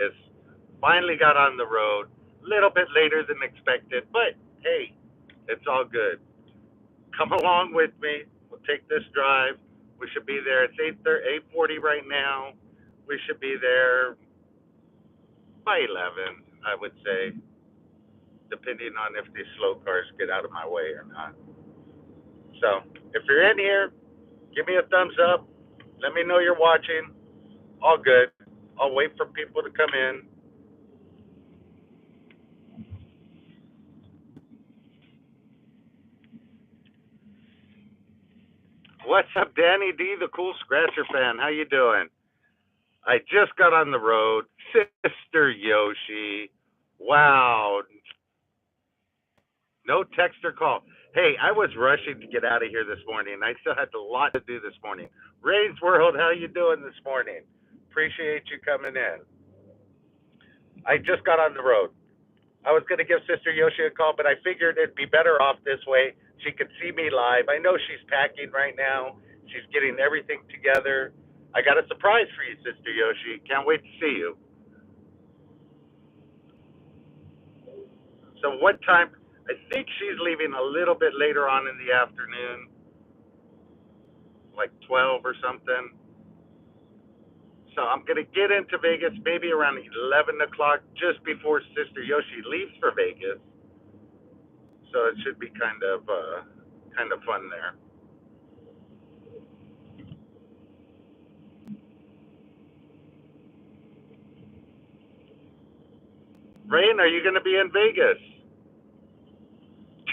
Vegas. Finally got on the road. A little bit later than expected, but hey, it's all good. Come along with me. We'll take this drive. We should be there. It's 8:40 right now. We should be there by 11, I would say, depending on if these slow cars get out of my way or not. So if you're in here, give me a thumbs up. Let me know you're watching. All good. I'll wait for people to come in. What's up, Danny D, the cool scratcher fan? How you doing? I just got on the road. Sister Yoshi. Wow. No text or call. Hey, I was rushing to get out of here this morning. I still had a lot to do this morning. Rain's World, how you doing this morning? Appreciate you coming in. I just got on the road. I was going to give Sister Yoshi a call, but I figured it'd be better off this way. She could see me live. I know she's packing right now. She's getting everything together. I got a surprise for you, Sister Yoshi. Can't wait to see you. So what time? I think she's leaving a little bit later on in the afternoon, like 12 or something. So I'm going to get into Vegas maybe around 11 o'clock, just before Sister Yoshi leaves for Vegas. So it should be kind of fun there. Rain, are you going to be in Vegas?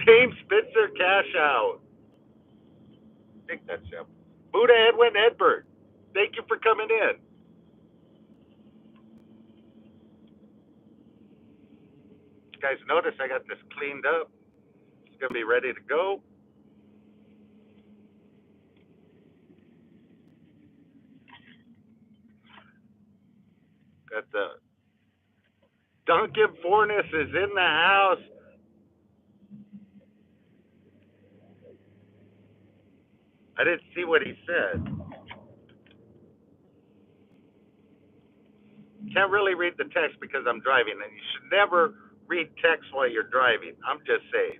James Spitzer, cash out. I think that's him. Buddha Edwin Edbert, thank you for coming in. You guys notice I got this cleaned up. It's going to be ready to go. Got the Duncan Fornes is in the house. I didn't see what he said. Can't really read the text because I'm driving, and you should never read text while you're driving. I'm just saying.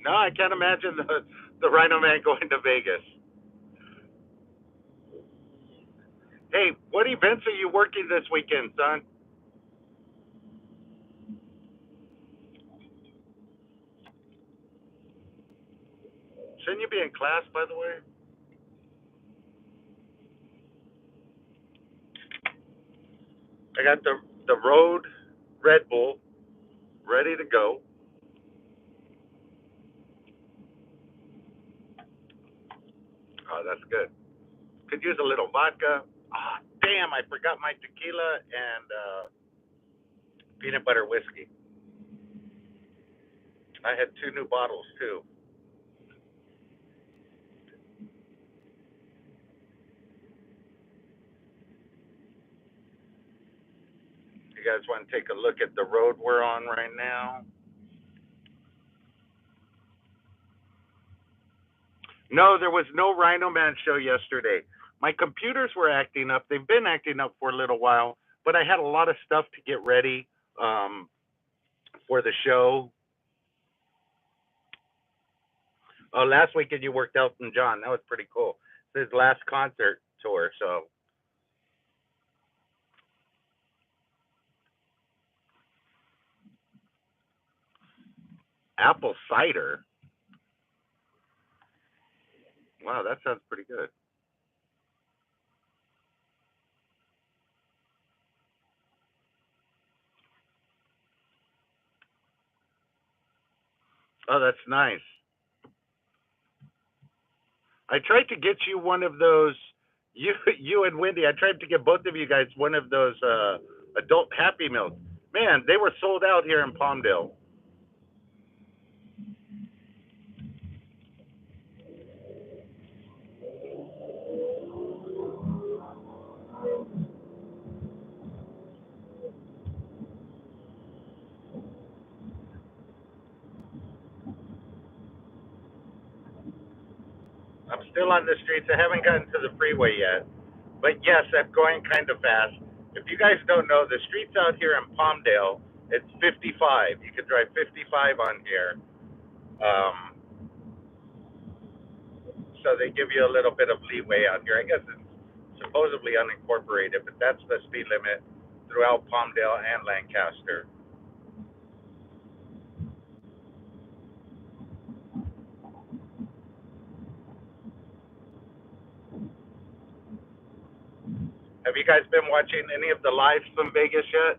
No, I can't imagine the Rhino Man going to Vegas. Hey, what events are you working this weekend, son? Shouldn't you be in class, by the way? I got the road Red Bull ready to go. Oh, that's good. Could use a little vodka. Ah, damn, I forgot my tequila and peanut butter whiskey. I had two new bottles too. You guys want to take a look at the road we're on right now? No, there was no Rhino Man show yesterday. My computers were acting up. They've been acting up for a little while, but I had a lot of stuff to get ready for the show. Oh, last weekend you worked Elton John. That was pretty cool. It's his last concert tour, so apple cider. Wow, that sounds pretty good. Oh, that's nice. I tried to get you one of those. You and Wendy. I tried to get both of you guys one of those adult Happy Meals. Man, they were sold out here in Palmdale. Still on the streets. I haven't gotten to the freeway yet. But yes, I'm going kind of fast. If you guys don't know, the streets out here in Palmdale, it's 55. You can drive 55 on here. Um, so they give you a little bit of leeway out here. I guess it's supposedly unincorporated, but that's the speed limit throughout Palmdale and Lancaster. Have you guys been watching any of the lives from Vegas yet?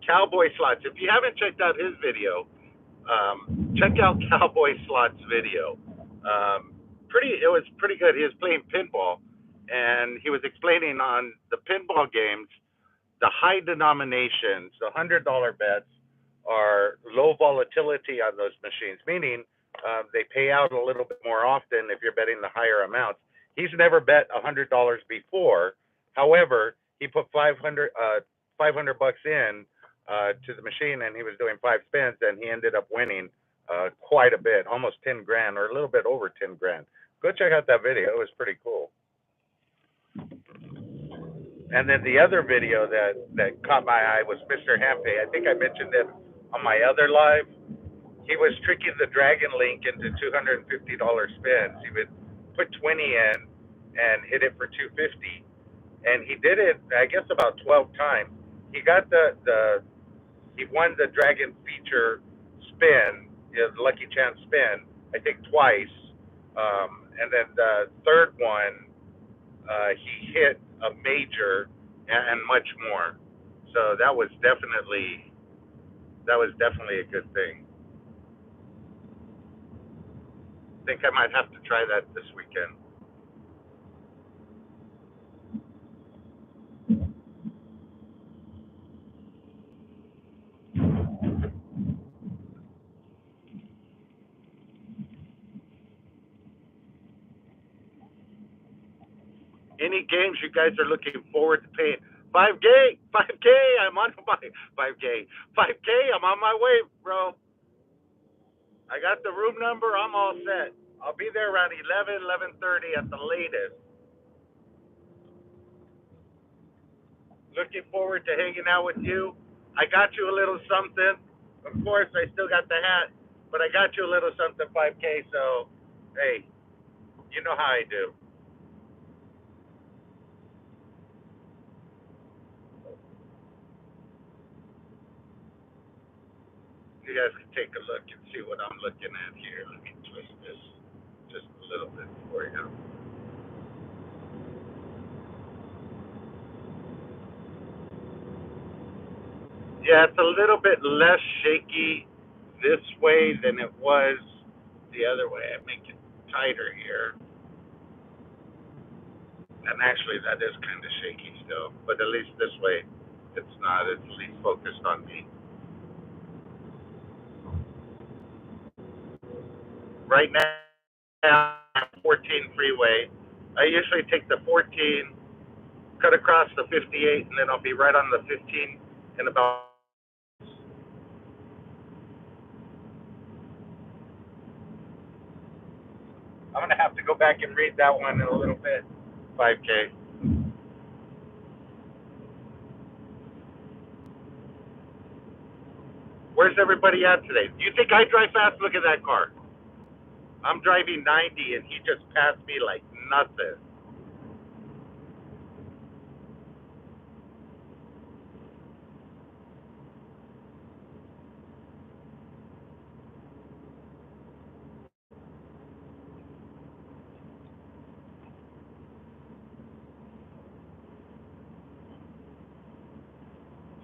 Cowboy Slots. If you haven't checked out his video, check out Cowboy Slots video. It was pretty good. He was playing pinball, and he was explaining on the pinball games, the high denominations, the $100 bets are low volatility on those machines, meaning they pay out a little bit more often if you're betting the higher amounts. He's never bet $100 before. However, he put 500 bucks in to the machine, and he was doing 5 spins, and he ended up winning quite a bit, almost 10 grand or a little bit over 10 grand. Go check out that video. It was pretty cool. And then the other video that caught my eye was Mr. Hampe. I think I mentioned it on my other live. He was tricking the Dragon Link into $250 spins. He would put 20 in and hit it for 250, and he did it, I guess, about 12 times. He got he won the Dragon feature spin, the Lucky Chance spin, I think twice, and then the third one, he hit a major and much more. So that was definitely a good thing. I think I might have to try that this weekend. Any games you guys are looking forward to paying? 5K, 5K. I'm on my 5K, 5K. I'm on my way, bro. I got the room number. I'm all set. I'll be there around 11, 11:30 at the latest. Looking forward to hanging out with you. I got you a little something. Of course, I still got the hat, but I got you a little something 5K. So, hey, you know how I do. You guys can take a look and see what I'm looking at here. Let me twist this just a little bit for you. Yeah, it's a little bit less shaky this way than it was the other way. I make it tighter here. And actually, that is kind of shaky still. But at least this way, it's not. It's at least focused on me. Right now, 14 freeway. I usually take the 14, cut across the 58, and then I'll be right on the 15 in about. I'm gonna have to go back and read that one in a little bit. 5K. Where's everybody at today? Do you think I drive fast? Look at that car. I'm driving 90, and he just passed me like nothing.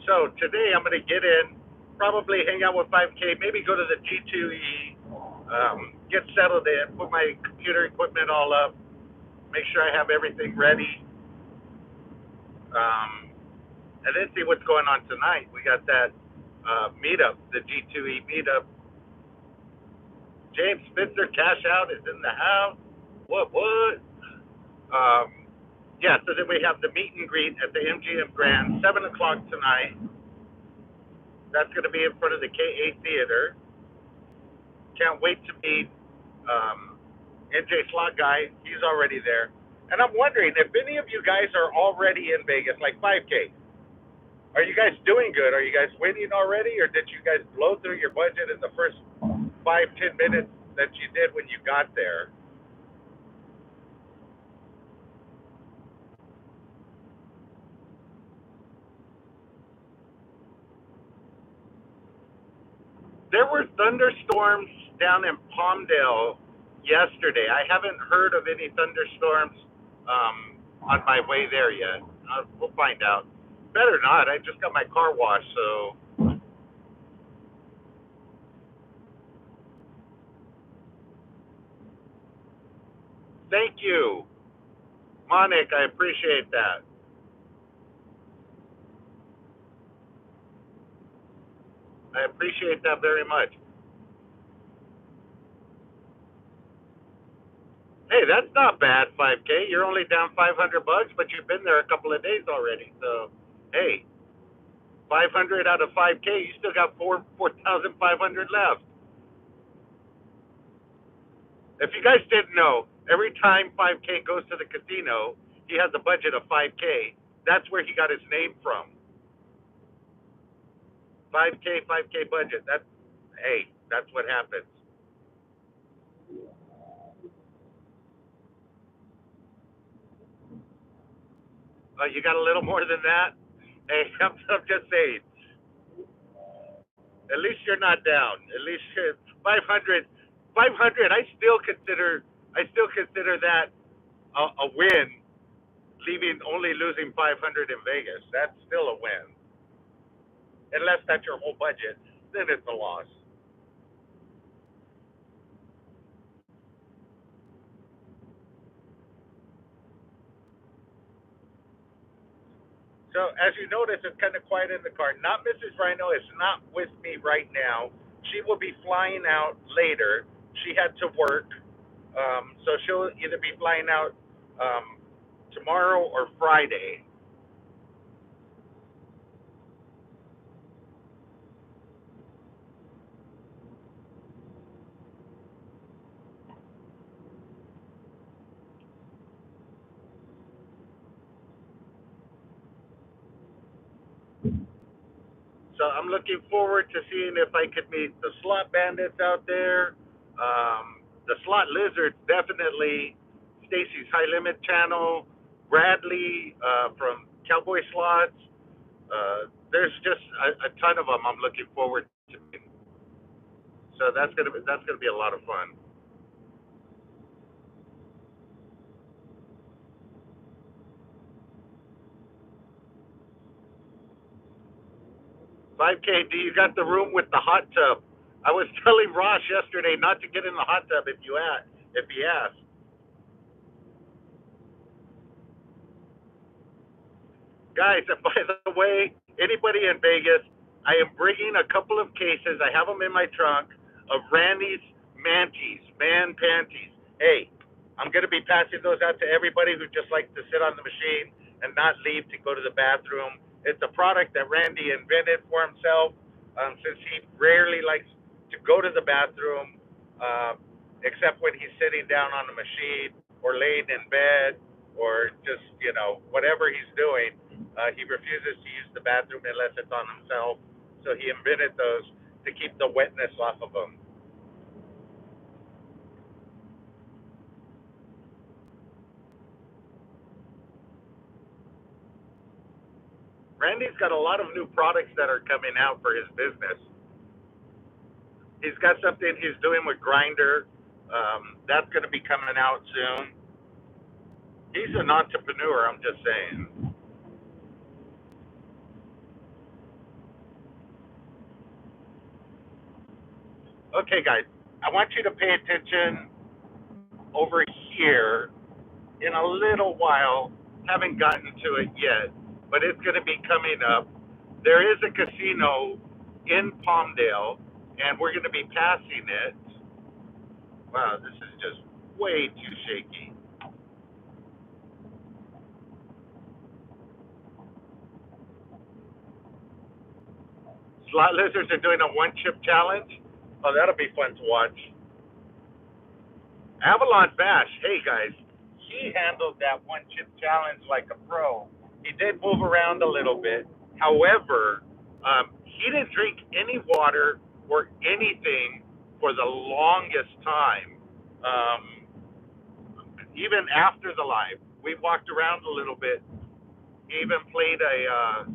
So today I'm gonna get in, probably hang out with 5K, maybe go to the G2E, get settled in, put my computer equipment all up, make sure I have everything ready, um, and then see what's going on tonight. We got that meetup, the G2E meetup. James Spencer Cash Out is in the house. What? Yeah, so then we have the meet and greet at the MGM Grand, 7 o'clock tonight. That's going to be in front of the KA Theater. Can't wait to meet NJ Slot Guy, he's already there. And I'm wondering if any of you guys are already in Vegas, like 5K. Are you guys doing good? Are you guys winning already, or did you guys blow through your budget in the first 5-10 minutes that you did when you got there? There were thunderstorms down in Palmdale yesterday. I haven't heard of any thunderstorms on my way there yet. We'll find out. Better not. I just got my car washed, so thank you, Monik. I appreciate that. I appreciate that very much. Hey, that's not bad, 5K. You're only down $500, but you've been there a couple of days already. So, hey, 500 out of 5K, you still got 4,500 left. If you guys didn't know, every time 5K goes to the casino, he has a budget of 5K. That's where he got his name from. 5K budget. Hey, that's what happens. You got a little more than that? Hey, I'm just saying. At least you're not down. At least 500. 500. I still consider that a win. Only losing 500 in Vegas. That's still a win. Unless that's your whole budget, then it's a loss. So as you notice, it's kind of quiet in the car. Not Mrs. Rhino is not with me right now. She will be flying out later. She had to work, so she'll either be flying out tomorrow or Friday. So I'm looking forward to seeing if I could meet the slot bandits out there. The slot lizards, definitely. Stacy's High Limit channel, Bradley from Cowboy Slots. There's just a ton of them I'm looking forward to meeting. So that's gonna be a lot of fun. 5K, do you got the room with the hot tub? I was telling Ross yesterday not to get in the hot tub if he asked. Guys, by the way, anybody in Vegas, I am bringing a couple of cases. I have them in my trunk of Randy's manties, man panties. Hey, I'm going to be passing those out to everybody who just likes to sit on the machine and not leave to go to the bathroom. It's a product that Randy invented for himself, since he rarely likes to go to the bathroom, except when he's sitting down on the machine or laying in bed or just, whatever he's doing. He refuses to use the bathroom unless it's on himself. So he invented those to keep the wetness off of him. Randy's got a lot of new products that are coming out for his business. He's got something he's doing with Grinder. That's going to be coming out soon. He's an entrepreneur, I'm just saying. Okay, guys, I want you to pay attention over here in a little while. Haven't gotten to it yet, but it's going to be coming up. There is a casino in Palmdale, and we're going to be passing it. Wow, this is just way too shaky. Slot Lizards are doing a one chip challenge. Oh, that'll be fun to watch. Avalon Bash, hey guys, he handled that one chip challenge like a pro. He did move around a little bit. However, he didn't drink any water or anything for the longest time. Even after the live, we walked around a little bit. He even played a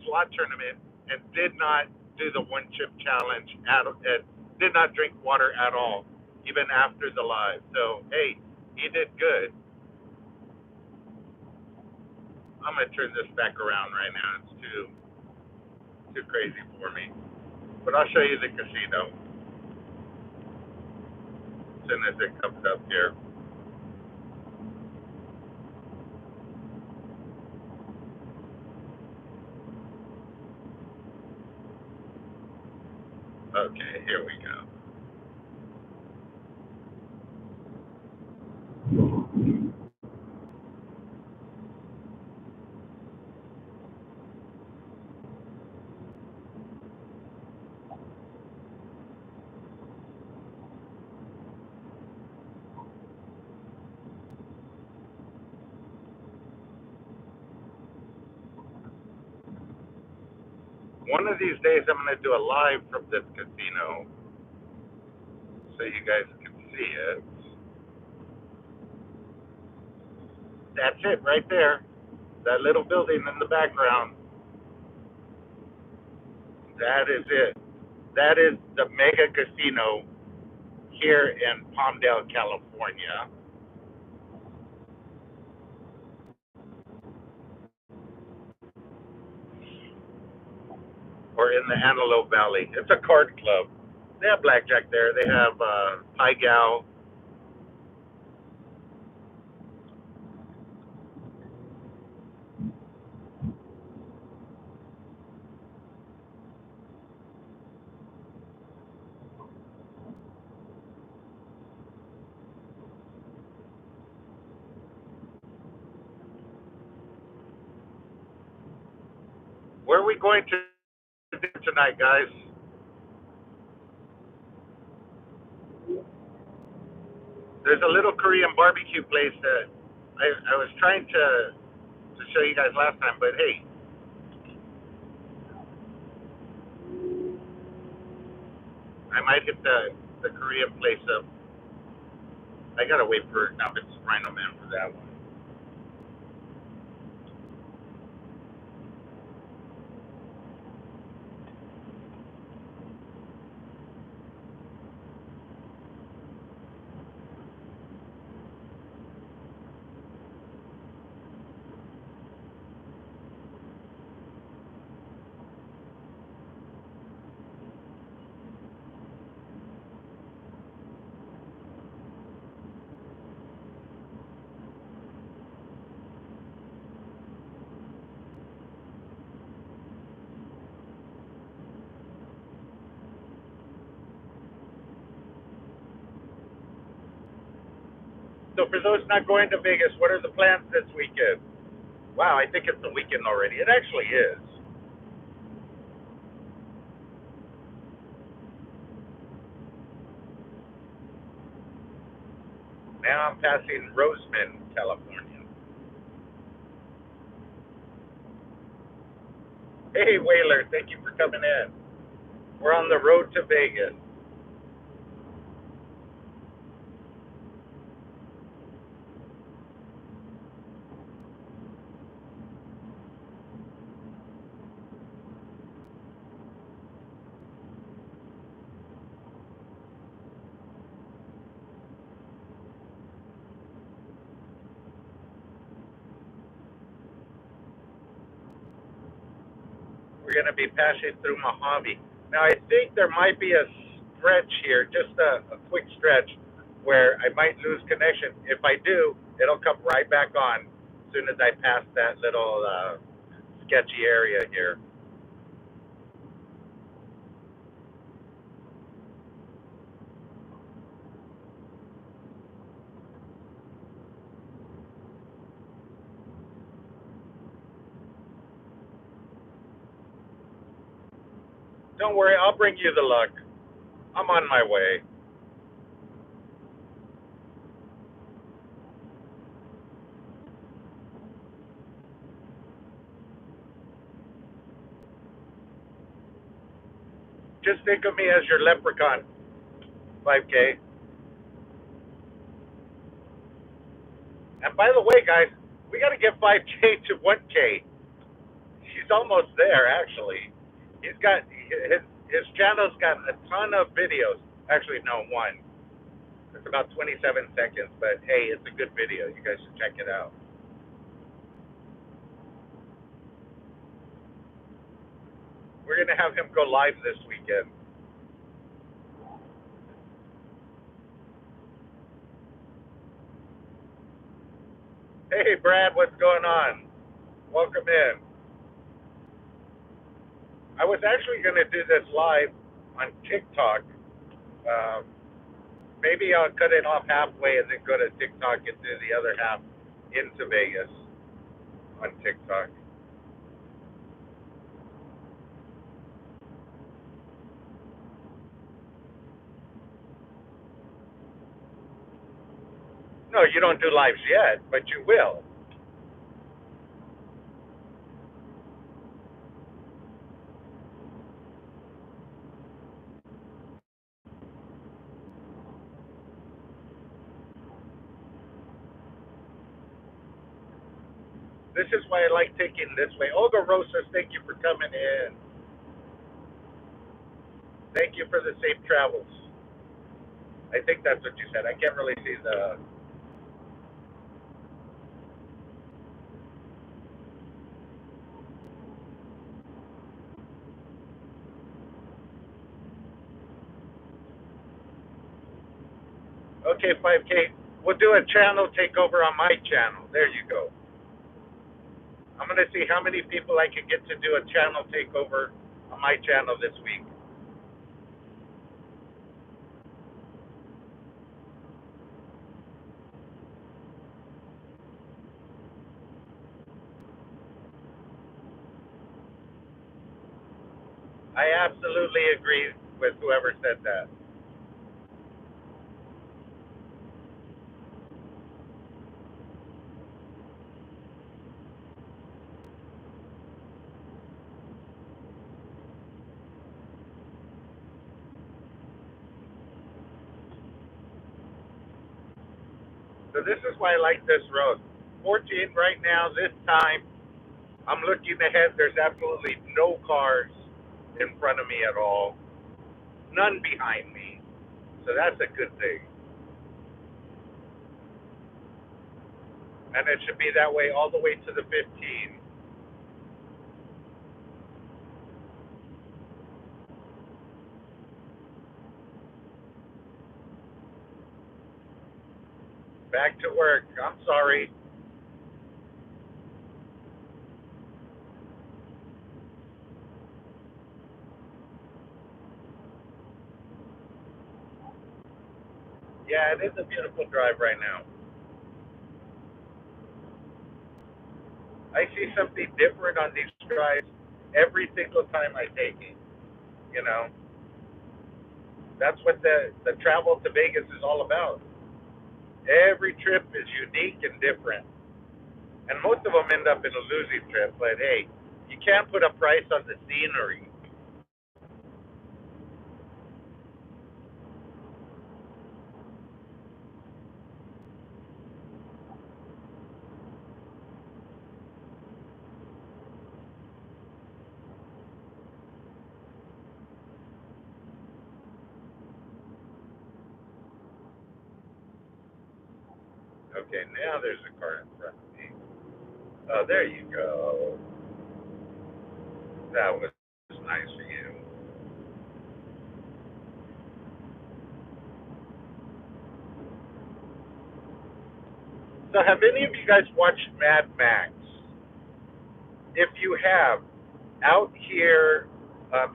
slot tournament and did not do the one chip challenge and did not drink water at all, even after the live. So hey, he did good. I'm gonna turn this back around right now. It's too crazy for me. But I'll show you the casino as soon as it comes up here. Okay, here we go. One of these days, I'm gonna do a live from this casino so you guys can see it. That's it right there. That little building in the background. That is it. That is the mega casino here in Palmdale, California, or in the Antelope Valley. It's a card club. They have blackjack there. They have Pai Gow. Where are we going to do tonight, guys? There's a little Korean barbecue place that I was trying to show you guys last time, but hey, I might hit the Korean place up. I gotta wait for now. It's RhinoMan for that one. So for those not going to Vegas, what are the plans this weekend? Wow, I think it's the weekend already. It actually is. Now I'm passing Roseman, California. Hey, Whaler, thank you for coming in. We're on the road to Vegas. We're going to be passing through Mojave. Now, I think there might be a stretch here, just a quick stretch, where I might lose connection. If I do, it'll come right back on as soon as I pass that little sketchy area here. Don't worry, I'll bring you the luck. I'm on my way. Just think of me as your leprechaun, 5K. And by the way, guys, we got to get 5K to 1K. He's almost there, actually. He's got his channel's got a ton of videos. Actually, no, one. It's about 27 seconds, but hey, it's a good video. You guys should check it out. We're gonna have him go live this weekend. Hey, Brad, what's going on? Welcome in. I was actually gonna do this live on TikTok. Um, Maybe I'll cut it off halfway and then go to TikTok and do the other half into Vegas on TikTok. No, you don't do lives yet, but you will. This is why I like taking this way. Olga Rosas, thank you for coming in. Thank you for the safe travels. I think that's what you said. I can't really see the. Okay, 5K. We'll do a channel takeover on my channel. There you go. I'm going to see how many people I can get to do a channel takeover on my channel this week. I absolutely agree with whoever said that. So this is why I like this road. 14 right now, this time. I'm looking ahead. There's absolutely no cars in front of me at all. None behind me. So that's a good thing. And it should be that way all the way to the 15. Back to work. I'm sorry. Yeah, it is a beautiful drive right now. I see something different on these drives every single time I take it. You know, that's what the travel to Vegas is all about. Every trip is unique and different. And most of them end up in a losing trip, but hey, you can't put a price on the scenery. Okay, now there's a car in front of me. Oh, there you go. That was nice for you. So, have any of you guys watched Mad Max? If you have, out here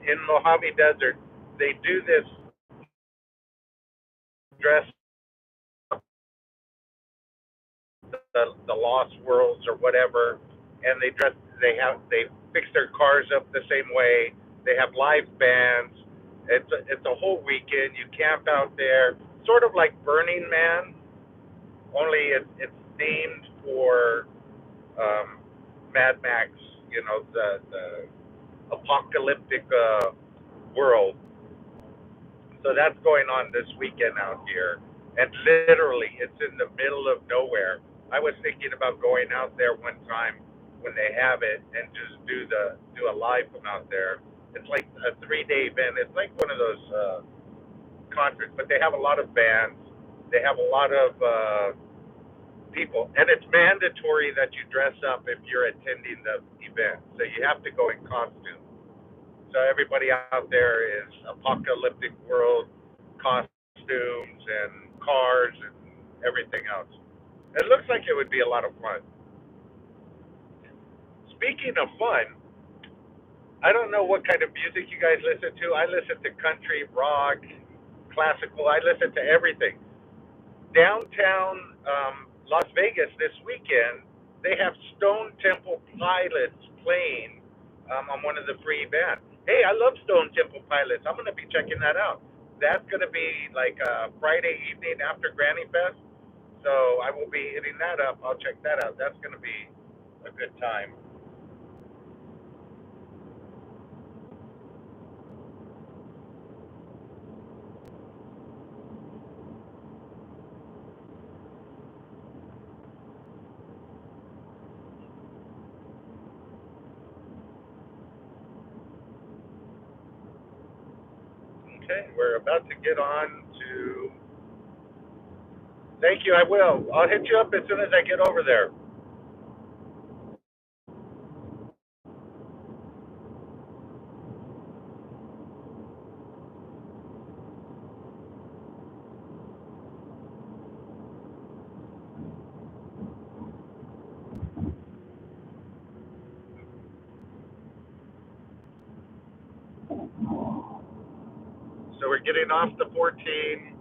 in Mojave Desert, they do this dress the Lost Worlds or whatever, and they fix their cars up the same way. They have live bands. It's a whole weekend. You camp out there, sort of like Burning Man, only it's themed for um, Mad Max. You know, the apocalyptic world. So that's going on this weekend out here. And literally, it's in the middle of nowhere. I was thinking about going out there one time when they have it and just do a live from out there. It's like a 3 day event. It's like one of those concerts, but they have a lot of bands. They have a lot of people, and it's mandatory that you dress up if you're attending the event. So you have to go in costume. So everybody out there is apocalyptic world costumes and cars and everything else. It looks like it would be a lot of fun. Speaking of fun, I don't know what kind of music you guys listen to. I listen to country, rock, classical. I listen to everything. Downtown Las Vegas this weekend, they have Stone Temple Pilots playing on one of the free bands. Hey, I love Stone Temple Pilots. I'm going to be checking that out. That's going to be like Friday evening after Granny Fest. So I will be hitting that up. I'll check that out. That's going to be a good time. Okay, we're about to get on to. Thank you. I will. I'll hit you up as soon as I get over there. So we're getting off the 14,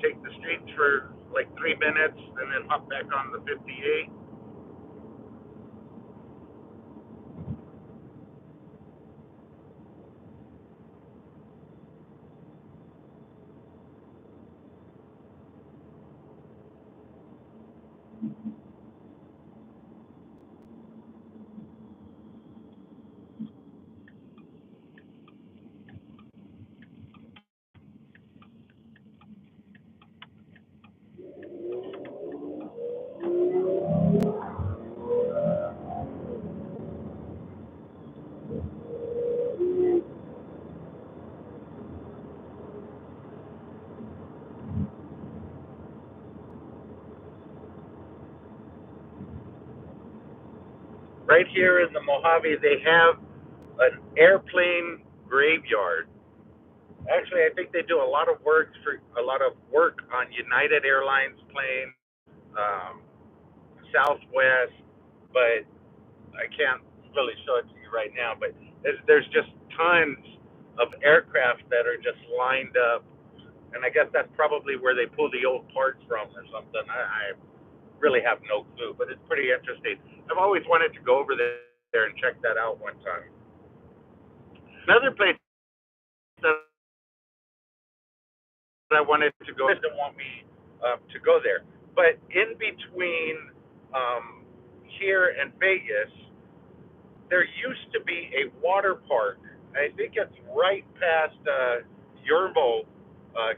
take the streets for like 3 minutes, and then hop back on the 58. Right here in the Mojave, they have an airplane graveyard. Actually, I think they do a lot of work on United Airlines planes, um, Southwest, but I can't really show it to you right now. But there's just tons of aircraft that are just lined up, and I guess that's probably where they pull the old parts from or something. I really have no clue, but it's pretty interesting. I've always wanted to go over there and check that out one time. Another place that I wanted to go didn't want me to go there, but in between um, here and Vegas, there used to be a water park. I think it's right past Yermo,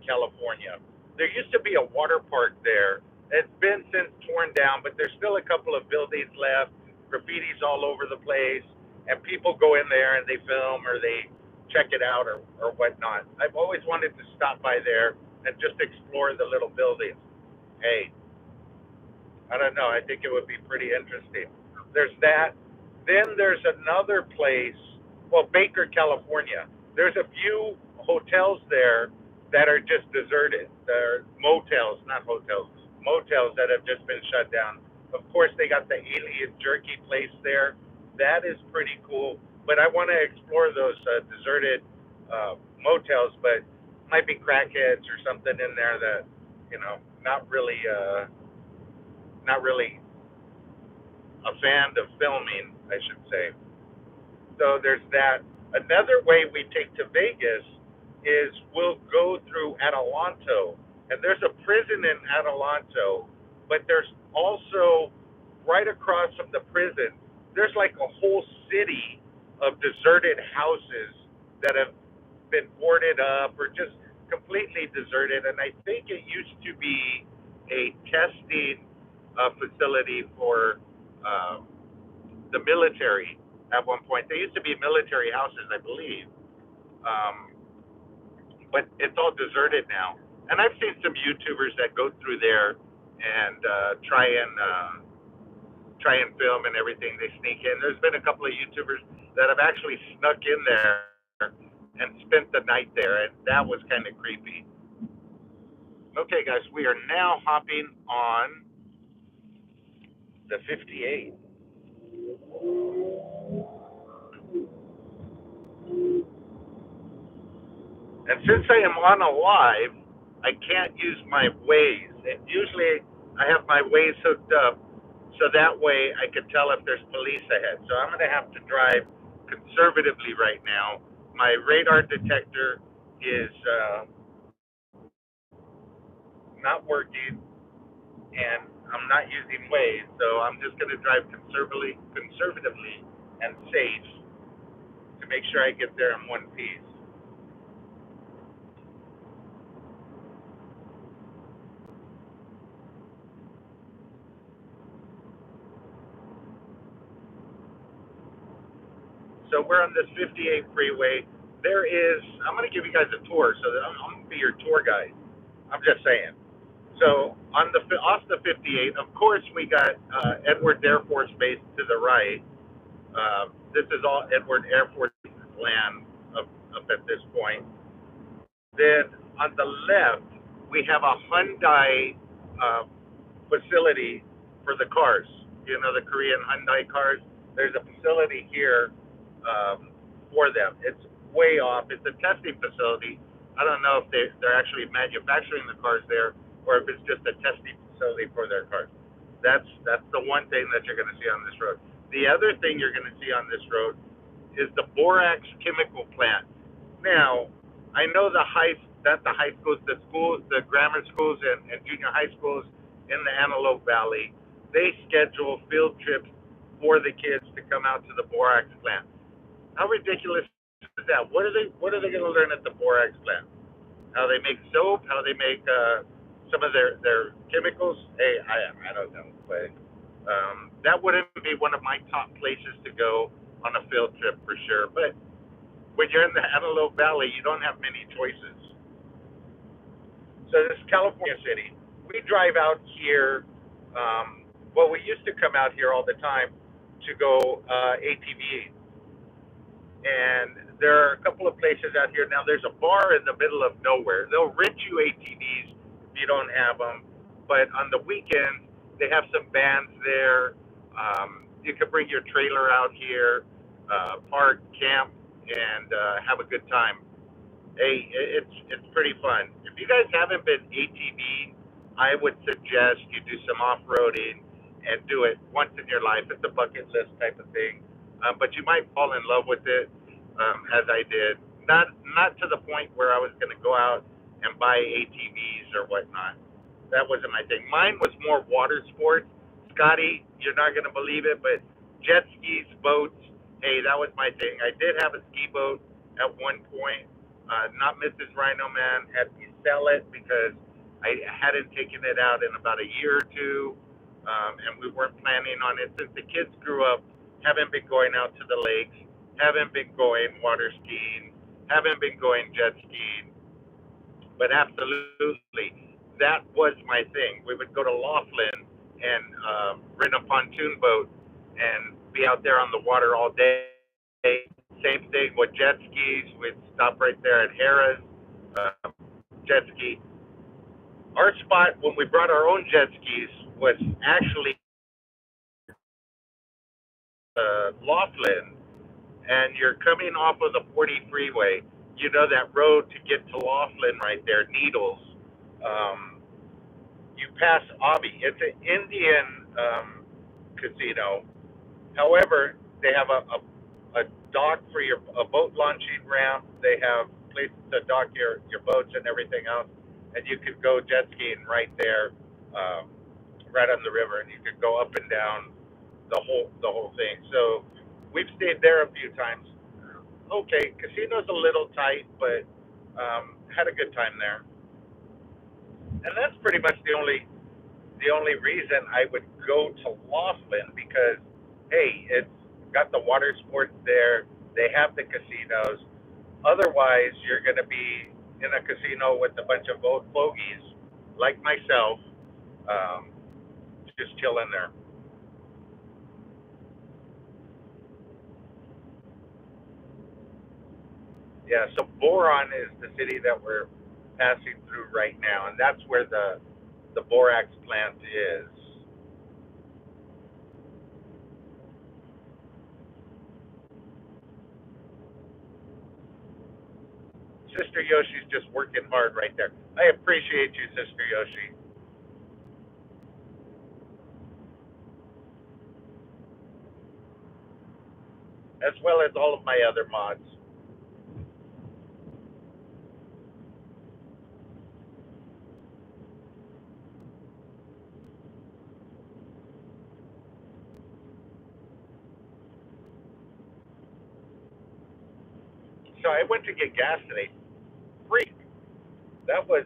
California. There used to be a water park there. It's been since torn down, but there's still a couple of buildings left. Graffiti's all over the place, and people go in there and they film or they check it out or whatnot. I've always wanted to stop by there and just explore the little buildings. Hey, I don't know. I think it would be pretty interesting. There's that. Then there's another place, well, Baker, California. There's a few hotels there that are just deserted. They're motels, not hotels, motels that have just been shut down. Of course, they got the alien jerky place there. That is pretty cool. But I want to explore those deserted motels, but might be crackheads or something in there that, not really a fan of filming, I should say. So there's that. Another way we take to Vegas is we'll go through Adelanto, and there's a prison in Adelanto, but there's also right across from the prison, there's like a whole city of deserted houses that have been boarded up or just completely deserted, and I think it used to be a testing facility for the military at one point. They used to be military houses, I believe, um, but it's all deserted now. And I've seen some YouTubers that go through there and try and film and everything. They sneak in. There's been a couple of YouTubers that have actually snuck in there and spent the night there, and that was kind of creepy. Okay, guys, we are now hopping on the 58. And since I am on a live, I can't use my Waze. And usually I have my Waze hooked up so that way I can tell if there's police ahead. So I'm going to have to drive conservatively right now. My radar detector is not working, and I'm not using Waze, so I'm just going to drive conservatively and safe to make sure I get there in one piece. So we're on this 58 freeway. There is, I'm going to give you guys a tour, so that I'm going to be your tour guide. I'm just saying. So on the off the 58, of course, we got Edwards Air Force Base to the right. This is all Edwards Air Force land up at this point. Then on the left, we have a Hyundai uh, facility for the cars. You know, the Korean Hyundai cars. There's a facility here for them. It's way off. It's a testing facility. I don't know if they're actually manufacturing the cars there or if it's just a testing facility for their cars. That's the one thing that you're going to see on this road. The other thing you're going to see on this road is the borax chemical plant. Now, I know the high schools, the grammar schools and junior high schools in the Antelope Valley, they schedule field trips for the kids to come out to the borax plant. How ridiculous is that? What are they going to learn at the borax plant? How they make soap? How they make some of their chemicals? Hey, I don't know, but that wouldn't be one of my top places to go on a field trip for sure. But when you're in the Antelope Valley, you don't have many choices. So this is California City. We drive out here. Well, we used to come out here all the time to go ATV, and there are a couple of places out here. Now, there's a bar in the middle of nowhere. They'll rent you ATVs if you don't have them, but on the weekends, they have some bands there. You can bring your trailer out here, park, camp, and have a good time. Hey, it's pretty fun. If you guys haven't been ATV, I would suggest you do some off-roading and do it once in your life. It's a bucket list type of thing, but you might fall in love with it, as I did. Not to the point where I was going to go out and buy ATVs or whatnot. That wasn't my thing. Mine was more water sports. Scotty, you're not going to believe it, but jet skis, boats. Hey, that was my thing. I did have a ski boat at one point. Not Mrs. RhinoMan had me sell it because I hadn't taken it out in about a year or two, and we weren't planning on it since the kids grew up. Haven't been going out to the lakes, haven't been going water skiing, haven't been going jet skiing, but absolutely, that was my thing. We would go to Laughlin and rent a pontoon boat and be out there on the water all day. Same thing with jet skis. We'd stop right there at Harrah's uh, jet ski. Our spot when we brought our own jet skis was actually Laughlin, and you're coming off of the 40 freeway. You know that road to get to Laughlin right there, Needles. Um, you pass Avi. It's an Indian casino. However, they have a dock for your a boat launching ramp. They have places to dock your boats and everything else, and you could go jet skiing right there, um, right on the river, and you could go up and down the whole thing. So we've stayed there a few times. Okay, casino's a little tight, but Had a good time there, and that's pretty much the only reason I would go to Laughlin because, hey, it's got the water sports there. They have the casinos. Otherwise, you're going to be in a casino with a bunch of old fogies like myself, um, just chilling there. Yeah, so Boron is the city that we're passing through right now, and that's where the borax plant is. Sister Yoshi's just working hard right there. I appreciate you, Sister Yoshi, as well as all of my other mods. So I went to get gas today. Freak, that was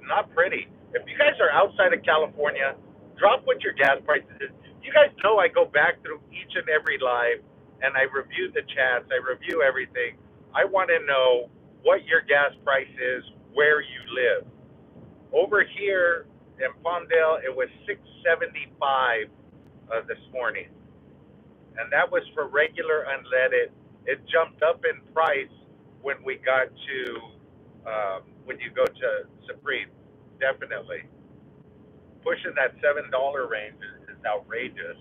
not pretty. If you guys are outside of California, drop what your gas prices is. You guys know I go back through each and every live and I review the chats, I review everything. I want to know what your gas price is where you live. Over here in Palmdale, it was 675 this morning, and that was for regular unleaded. It jumped up in price when we got to when you go to Supreme. Definitely pushing that $7 range is outrageous.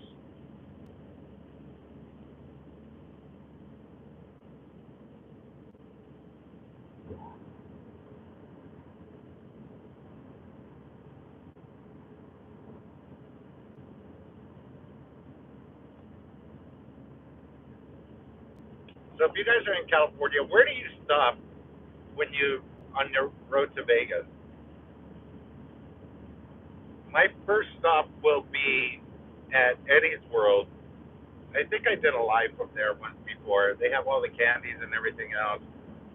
So if you guys are in California, where do you stop when you on your road to Vegas? My first stop will be at Eddie's World. I think I did a live from there once before. They have all the candies and everything else,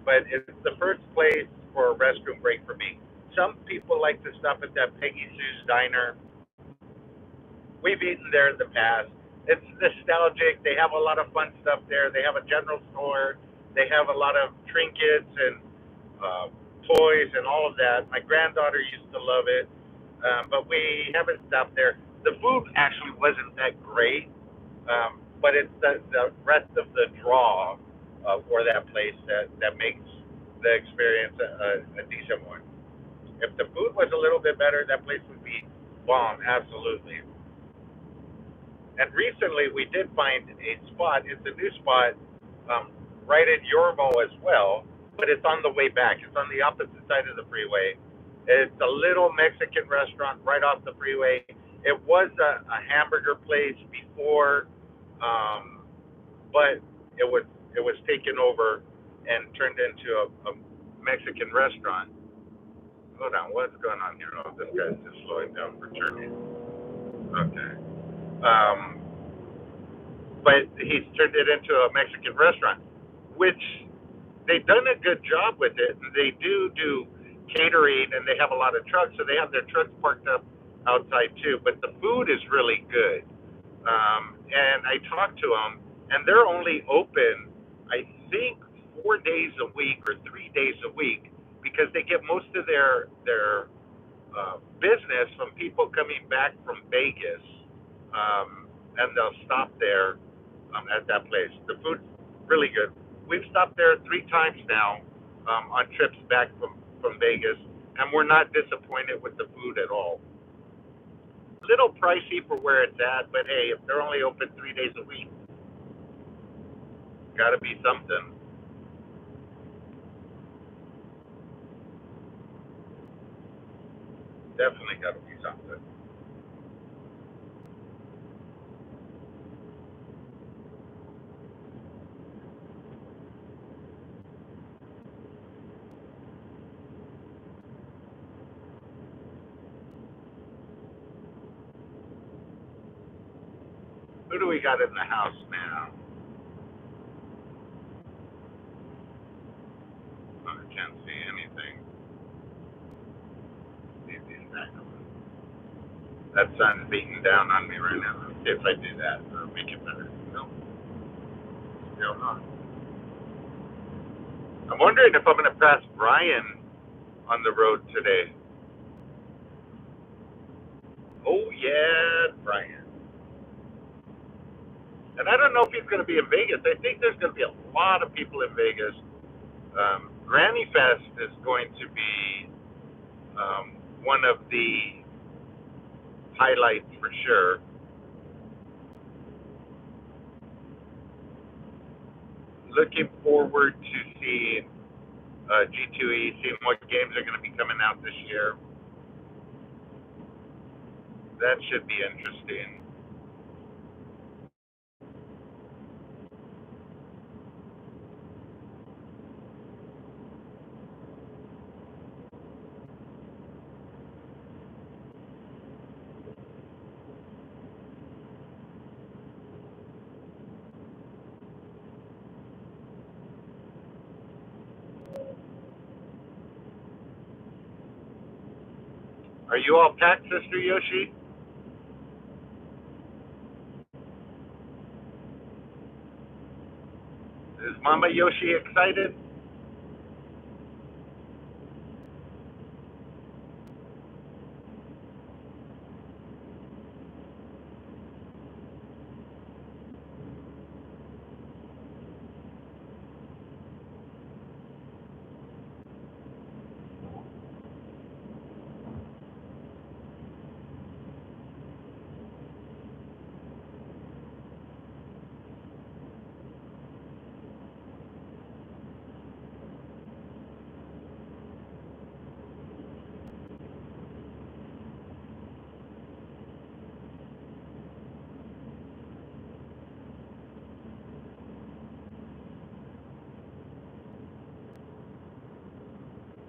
but it's the first place for a restroom break for me. Some people like to stop at that Peggy Sue's Diner. We've eaten there in the past. It's nostalgic. They have a lot of fun stuff there. They have a general store. They have a lot of trinkets and uh, toys and all of that. My granddaughter used to love it, but we haven't stopped there. The food actually wasn't that great, but it's the rest of the draw for that place that makes the experience a decent one. If the food was a little bit better, that place would be bomb, absolutely. And recently we did find a spot. It's a new spot right in Yormo as well, but it's on the way back. It's on the opposite side of the freeway. It's a little Mexican restaurant right off the freeway. It was a hamburger place before, um, but it was taken over and turned into a Mexican restaurant. Hold on, what's going on here? Oh, this guy's just slowing down for turning. Okay. Um, but he's turned it into a Mexican restaurant, which they've done a good job with it. They do catering, and they have a lot of trucks, so they have their trucks parked up outside too. But the food is really good. And I talked to them, and they're only open, I think, 4 days a week or 3 days a week because they get most of their business from people coming back from Vegas, and they'll stop there at that place. The food's really good. We've stopped there 3 times now on trips back from Vegas, and we're not disappointed with the food at all. A little pricey for where it's at, but hey, if they're only open 3 days a week, got to be something. Definitely got to be something. Who do we got in the house now? I can't see anything. That sun's beating down on me right now. Let's see if I do that or make it better. No, still not. I'm wondering if I'm going to pass Brian on the road today. Oh, yeah, Brian. And I don't know if he's going to be in Vegas. I think there's going to be a lot of people in Vegas. Granny Fest is going to be one of the highlights for sure. Looking forward to seeing G2E, seeing what games are going to be coming out this year. That should be interesting. Are you all packed, Sister Yoshi? Is Mama Yoshi excited?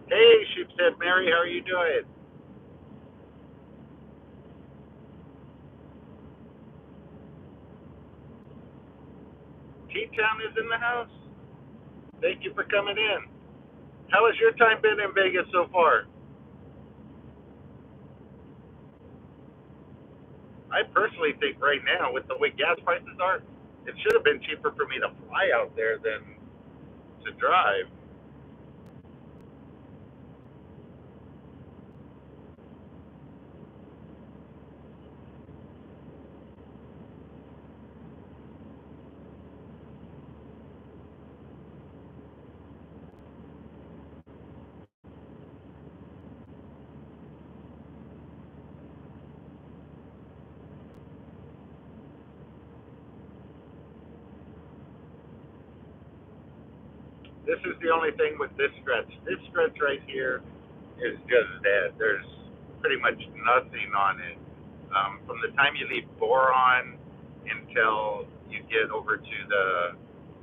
Hey, Sheepshead Mary, how are you doing? T-Town is in the house. Thank you for coming in. How has your time been in Vegas so far? I personally think right now, with the way gas prices are, it should have been cheaper for me to fly out there than to drive. This is the only thing with this stretch. This stretch right here is just dead. There's pretty much nothing on it. From the time you leave Boron until you get over to the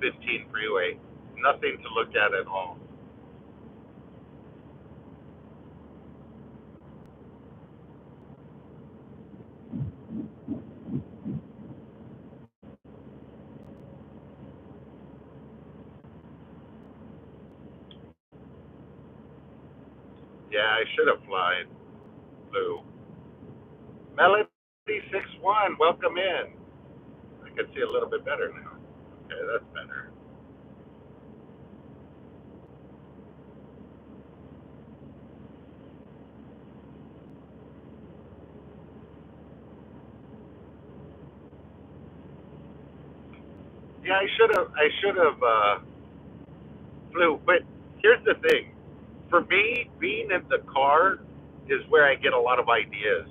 15 freeway, nothing to look at all. Yeah, I should have flew. Melody 61, welcome in. I can see a little bit better now. Okay, that's better. Yeah, I should have flew. But here's the thing: for me, being in the car is where I get a lot of ideas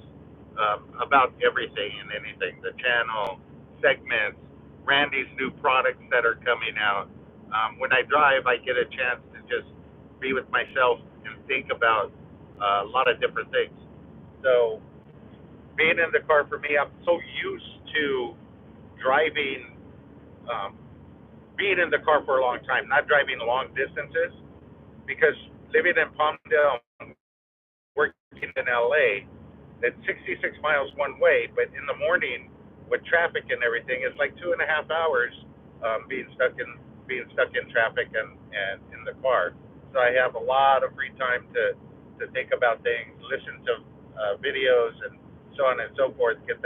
about everything and anything. The channel, segments, Randy's new products that are coming out. When I drive, I get a chance to just be with myself and think about a lot of different things. So being in the car for me, I'm so used to driving, um, being in the car for a long time, not driving long distances, because living in Palmdale, working in LA, it's 66 miles one way, but in the morning with traffic and everything, it's like 2.5 hours being stuck in traffic and in the car. So I have a lot of free time to think about things, listen to videos and so on and so forth, get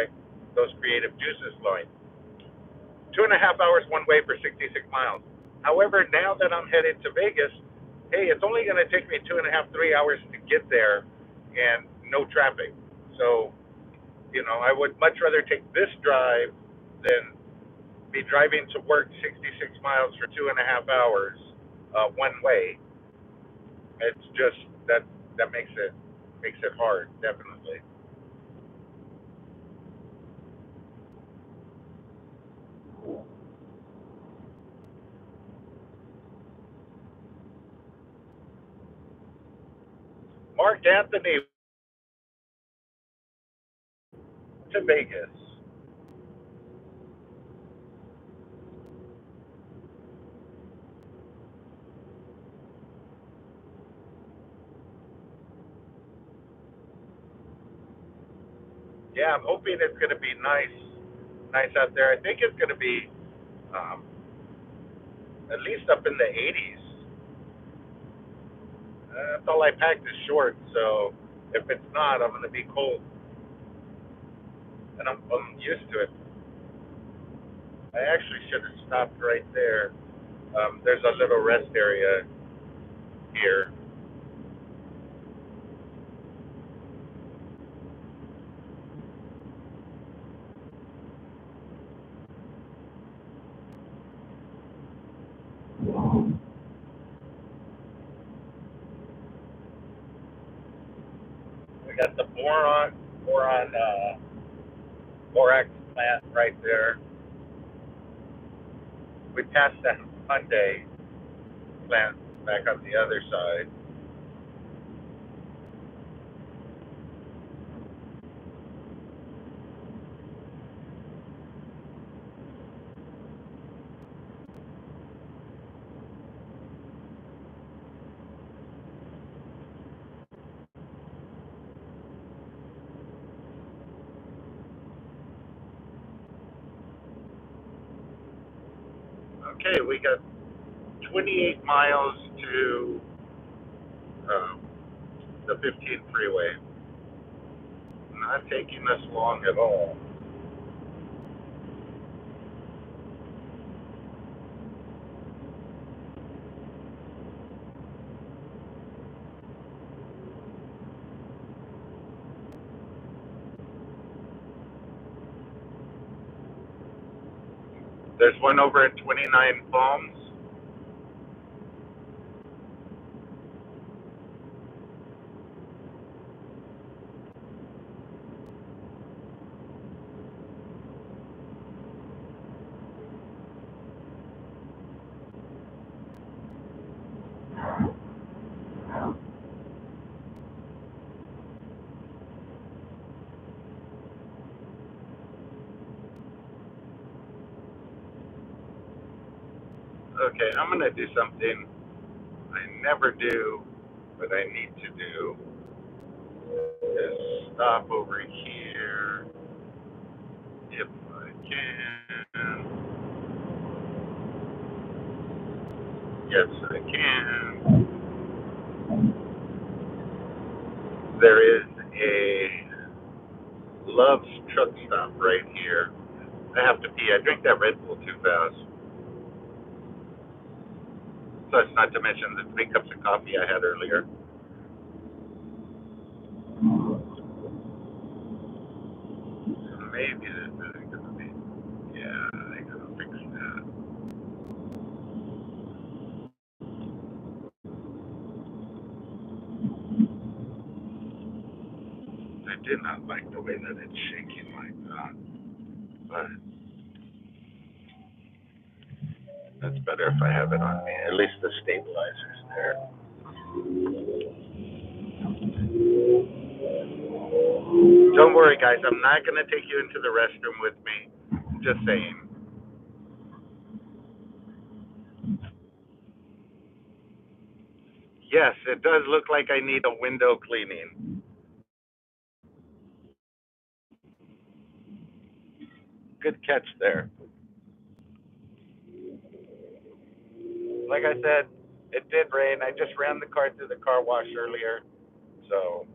those creative juices flowing. 2.5 hours one way for 66 miles. However, now that I'm headed to Vegas, hey, it's only going to take me 2.5, 3 hours to get there and no traffic. So, I would much rather take this drive than be driving to work 66 miles for 2.5 hours one way. It's just that makes it hard, definitely. Mark Anthony to Vegas. Yeah, I'm hoping it's going to be nice out there. I think it's going to be um, at least up in the 80s. That's all I packed is shorts, so if it's not, I'm going to be cold, and I'm used to it. I actually should have stopped right there. There's a little rest area here. We got the borax plant right there. We passed that Hyundai plant back on the other side. Okay, we got 28 miles to um, the 15 freeway. Not taking us long at all. There's one over at 29 Palms. Okay, I'm gonna do something I never do, but I need to do. Is stop over here if I can. Yes, I can. There is a Love's truck stop right here. I have to pee. I drink that Red Bull too fast. Plus, not to mention the 3 cups of coffee I had earlier. Maybe this isn't gonna be. Yeah, I gotta fix that. I did not like the way that it's shaking like that, but that's better if I have it on me. At least the stabilizer's there. Don't worry, guys. I'm not gonna take you into the restroom with me. Just saying. Yes, it does look like I need a window cleaning. Good catch there. Like I said, it did rain. I just ran the car through the car wash earlier, so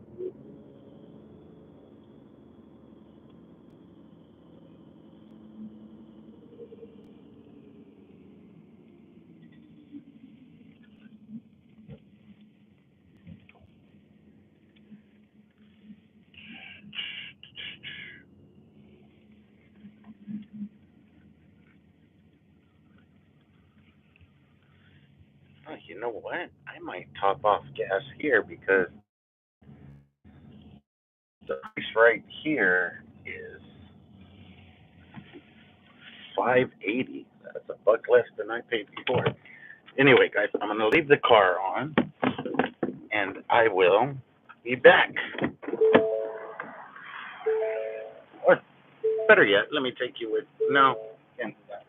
you know what? I might top off gas here because the price right here is $5.80. That's a buck less than I paid before. Anyway, guys, I'm gonna leave the car on, and I will be back. Or better yet, let me take you with. No, can't do that.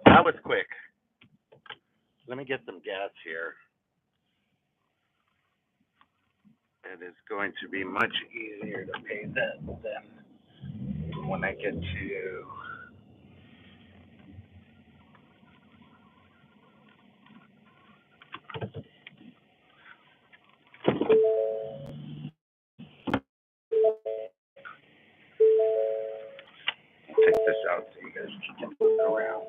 That was quick. Let me get some gas here. It is going to be much easier to pay that than when I get to. Take this out so you guys can look around.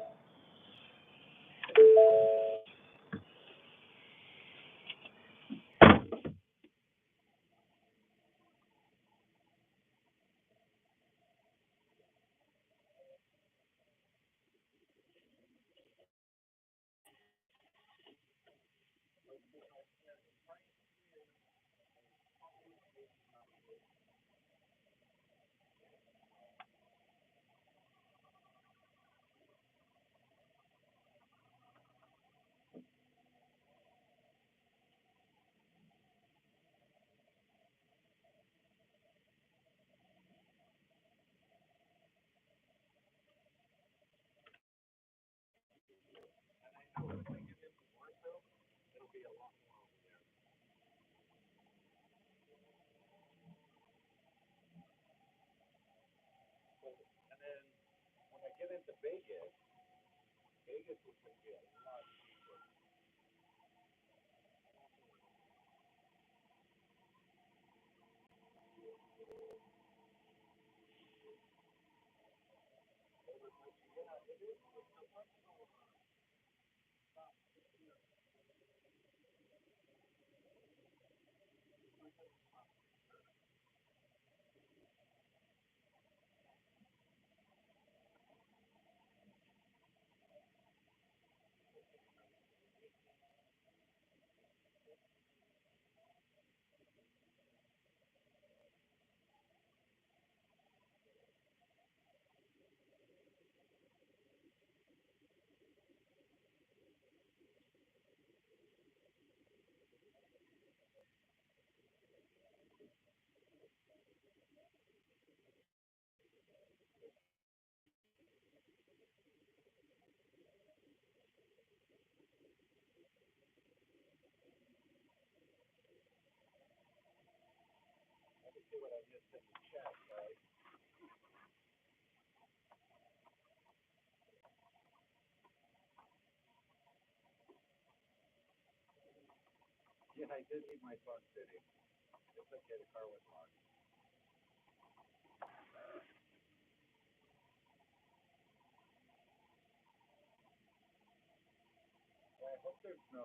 Yeah, I did leave my phone sitting. It's okay, the car was locked. Well, I hope there's no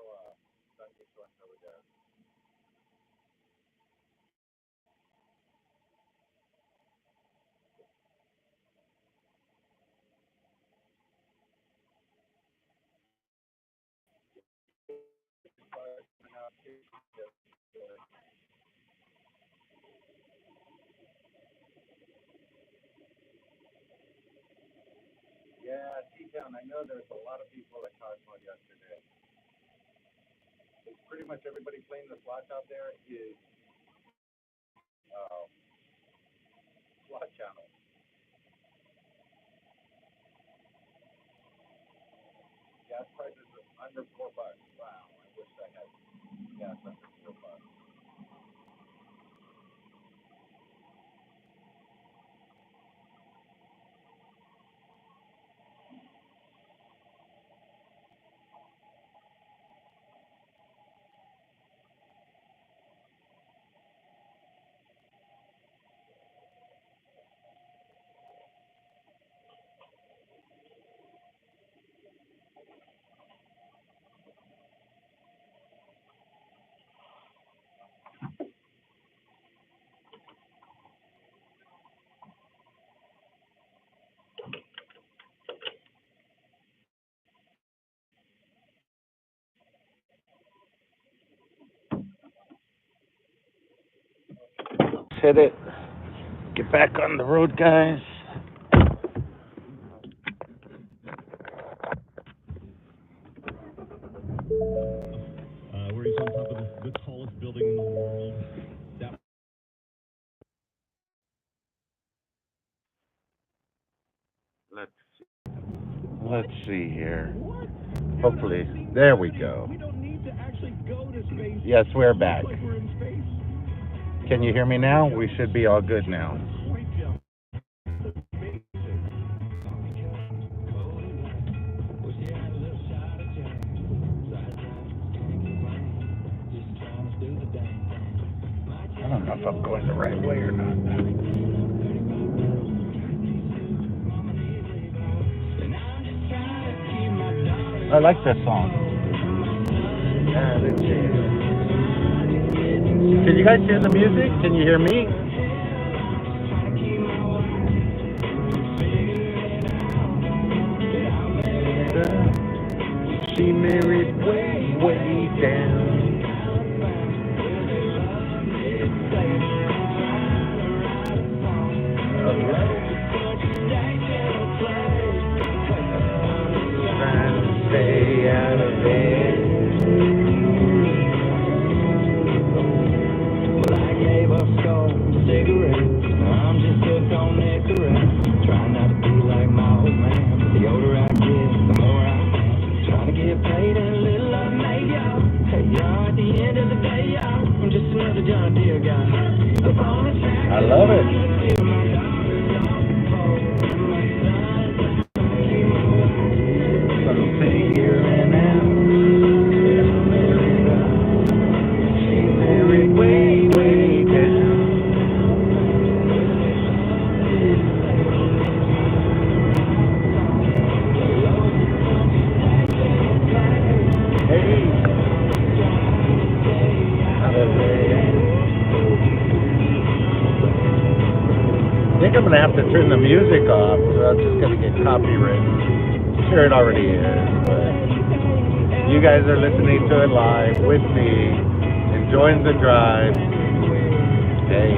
thunderstorms over there. Yeah, T-Town, I know there's a lot of people at Cosmo yesterday. It's pretty much everybody playing the slots out there is um, slot channel. Gas prices are under $4. Wow, I wish I had gas under $4. Let's hit it. Get back on the road, guys. Where he's on top of the tallest building in the world. Let's see here. Hopefully, there we go. We don't need to actually go to space. Yes, we're back. Like we're in space. Can you hear me now? We should be all good now. I don't know if I'm going the right way or not. I like this song. Can you guys hear the music? Can you hear me? She married way, way down. Trying to stay out of bed. Well, I gave up smoking cigarettes. I'm just hooked on Nicorette. Trying not to be like my old man, but the older I get, the more I am. Trying to get paid and a little love made, y'all. Hey, y'all, at the end of the day, y'all, I'm just another John Deere guy. I love it. I think I'm gonna have to turn the music off, so I'm just gonna get copyrighted. Sure, it already is, but you guys are listening to it live with me, enjoying the drive. Hey.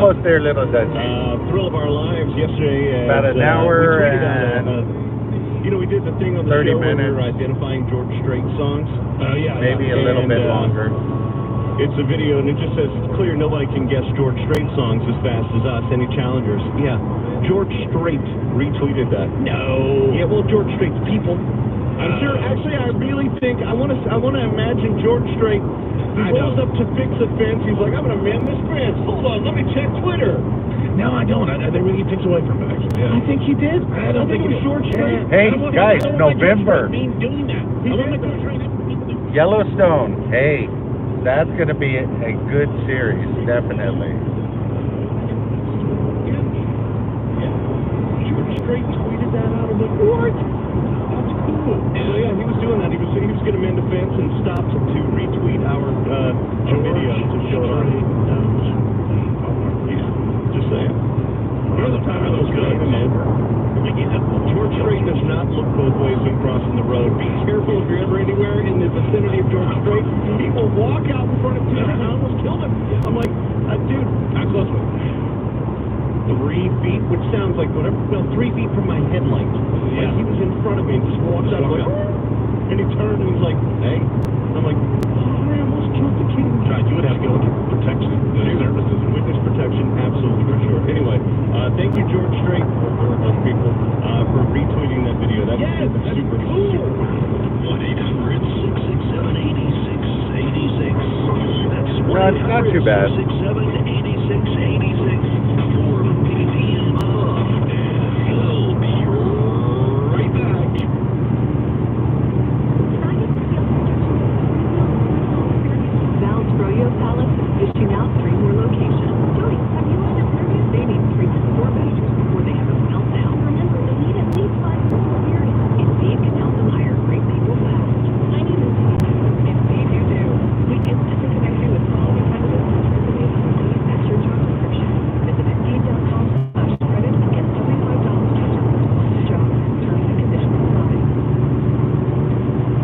almost there, little Dutchie. Thrill of our lives yesterday. About an hour we tweeted and out you know, we did the thing on the 30 show where we minutes. were identifying George Strait songs. Yeah, Maybe a little bit longer. It's a video, and it just says, it's clear nobody can guess George Strait songs as fast as us. Any challengers? Yeah. George Strait retweeted that. No. Yeah, well, George Strait's people. I'm sure, actually, I really think, I want to imagine George Strait, he rolls up to fix a fence, he's like, I'm going to mend this fence. Hold on, let me check Twitter. No, I don't. I think he takes away from it, actually. Yeah. I think he did. I don't think it was George Strait. Hey, guys, November. Doing that. Yellowstone. Hey, that's going to be a good series, definitely. George Strait tweeted that out. I'm like, what? That's cool. So yeah, he was doing that. He was going to mend a fence and stopped to retweet our video to show it on. Just saying. Here's the time I was going to George Strait does not look both ways when crossing the road. Be careful if you're ever anywhere in the vicinity of George Strait. He will walk out in front of you. I almost killed him. I'm like, dude, how close was it? 3 feet, which sounds like whatever. No, 3 feet from my headlight. Yeah. Like he was in front of me and just walked out. Like, and he turned and he's like, hey. I'm like, oh, I almost killed the king. God, you would have to go into protection services and witness protection, absolutely for sure. Anyway, thank you, George Strait, or other people, for retweeting that video. That's super cool. 1-800-667-8686. That's No, it's not too bad. 667-8686. For BPM Hub. We'll be right back. Val's Rodeo Palace is fishing out 3 more locations. Jody, have you had a previous baby 3 store measures before they have a meltdown? Remember, they need at least 5 experience. Indeed can help them hire great people fast. I need this. Indeed you do. We instantly connect you with all your candidates and resumes and match your job description. Visit Indeed.com/credit and get $75 just for the job. Terms and conditions apply.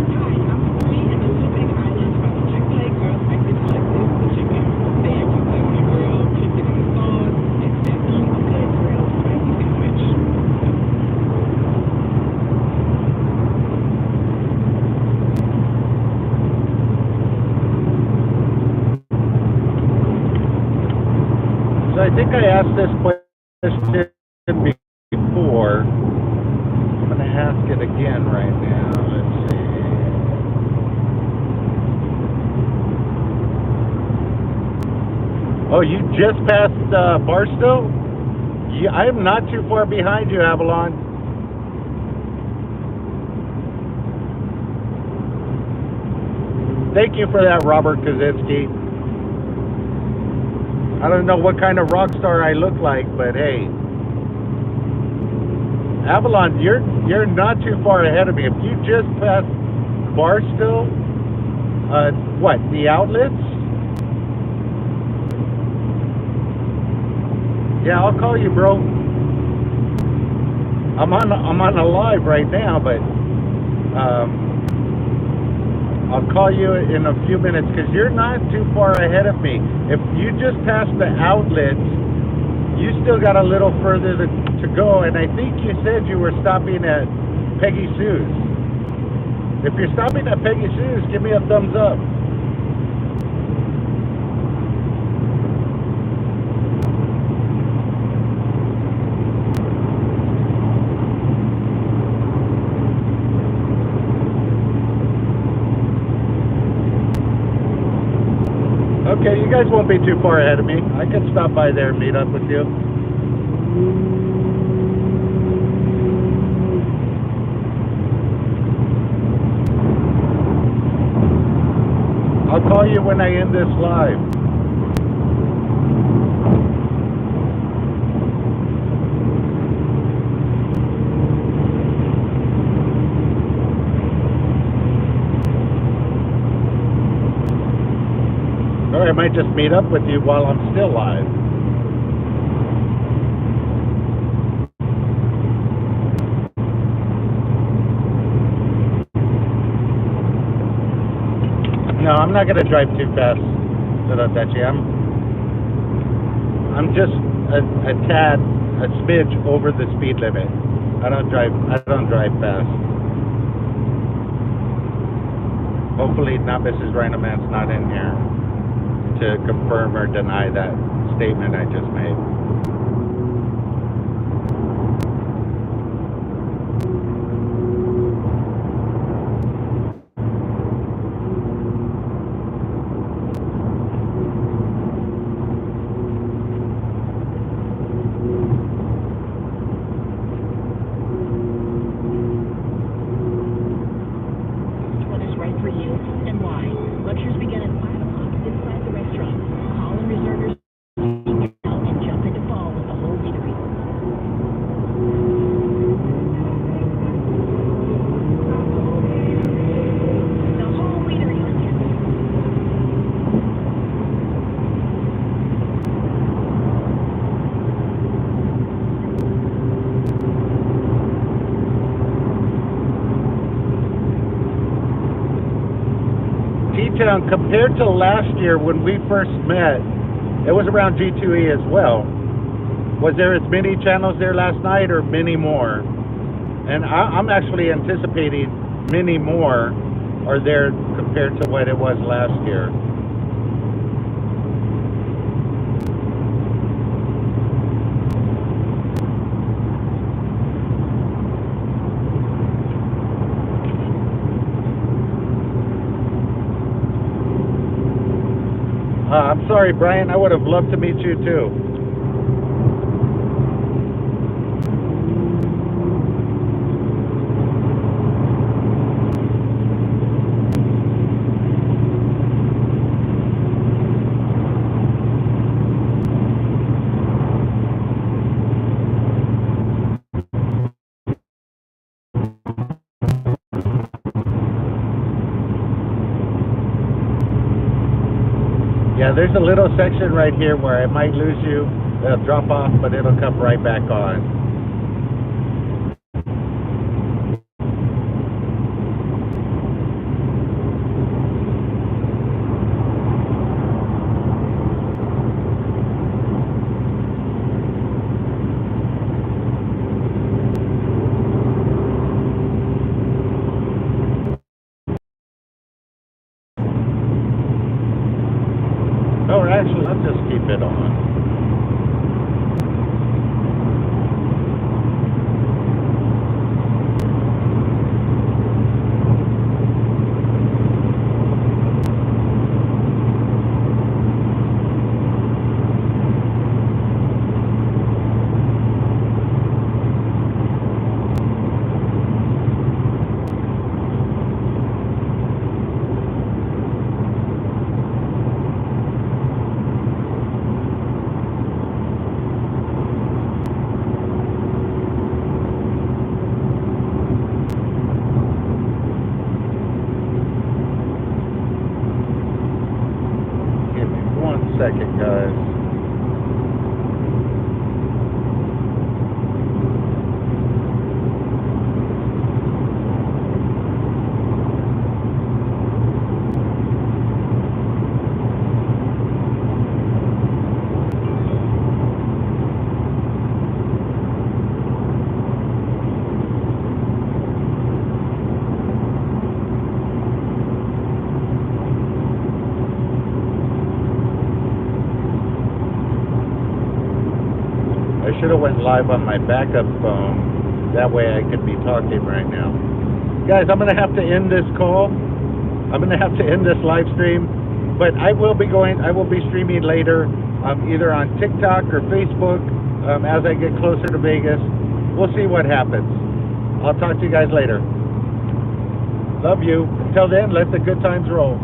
Hi, I'm Marie, and the Super Islands from the Chick-fil-A Girls Breakfast Collective, which is they actually lemon grilled, chicken and sauce, and definitely a good grilled spicy sandwich. So I think I asked this question before. I'm going to ask it again right now. Let's see. Oh, you just passed Barstow? Yeah, I am not too far behind you, Avalon. Thank you for that, Robert Kaczynski. I don't know what kind of rock star I look like, but hey, Avalon, you're not too far ahead of me. If you just passed Barstow, what, the outlets? Yeah, I'll call you, bro. I'm on a live right now, but I'll call you in a few minutes because you're not too far ahead of me. If you just passed the outlets, you still got a little further to go, and I think you said you were stopping at Peggy Sue's. If you're stopping at Peggy Sue's, give me a thumbs up. Okay, you guys won't be too far ahead of me. I can stop by there and meet up with you. I'll call you when I end this live. Or I might just meet up with you while I'm still live. No, I'm not going to drive too fast, little Dutchie. I'm just a tad, a smidge over the speed limit. I don't drive fast. Hopefully not Mrs. RhinoMan's not in here to confirm or deny that statement I just made. Compared to last year when we first met, it was around G2E as well. Was there as many channels there last night or many more? And I'm actually anticipating many more are there compared to what it was last year. I'm sorry, Brian. I would have loved to meet you too. Yeah, there's a little section right here where I might lose you, drop off, but it'll come right back on. Oh, actually, let's just keep it on. Second, guys. I should have went live on my backup phone. That way I could be talking right now. Guys, I'm going to have to end this call. I'm going to have to end this live stream. But I will be streaming later, either on TikTok or Facebook as I get closer to Vegas. We'll see what happens. I'll talk to you guys later. Love you. Until then, let the good times roll.